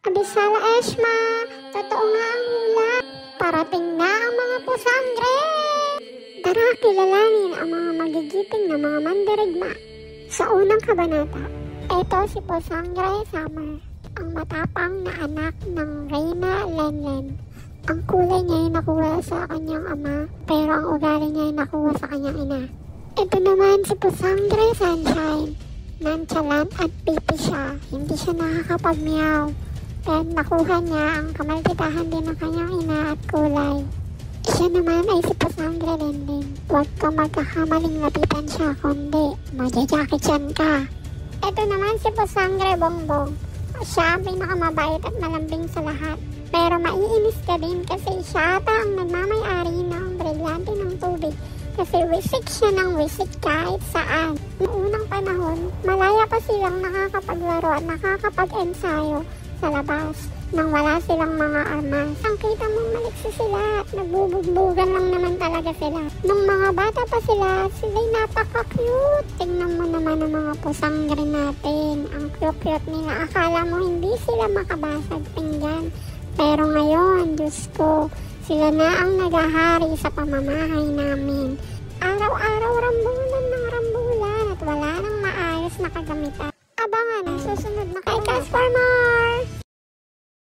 Abisala Eshma, totoo nga ang hula. Parating na ang mga pusangre. Tara, kilalanin ang mga magigiting na mga mandirigma. Sa unang kabanata, ito si Pusangre Summer, ang matapang na anak ng Reyna Lenlen. Ang kulay niya ay nakuha sa kanyang ama, pero ang ugali niya ay nakuha sa kanyang ina. Ito naman si Pusangre Sunshine. Nonchalant at pipi siya, hindi siya nakakapag-meow. Pero nakuha niya ang kamalditahan din ng kanyang ina at kulay. Siya naman ay si Pusangre Lenlen. Huwag kang magkakamaling lapitan siya, kundi majajakityan ka. Ito naman si Pusangre Bongbong. Siya ang pinakamabait at malambing sa lahat. Pero maiinis ka din kasi siya ata ang nagmamay-ari ng brilyante ng tubig. Kasi wisik siya ng wisik kahit saan. Noong unang panahon, malaya pa silang nakakapaglaro at nakakapag-ensayo sa labas nang wala silang mga armas. Ang kita mong maliksi sila at nagbubugbugan lang naman talaga sila. Nung mga bata pa sila, sila'y napaka-cute. Tingnan mo naman ang mga pusangre natin. Ang cute-cute nila. Akala mo hindi sila makabasag pinggan. Pero ngayon, Diyos ko, sila na ang nagahari sa pamamahay namin.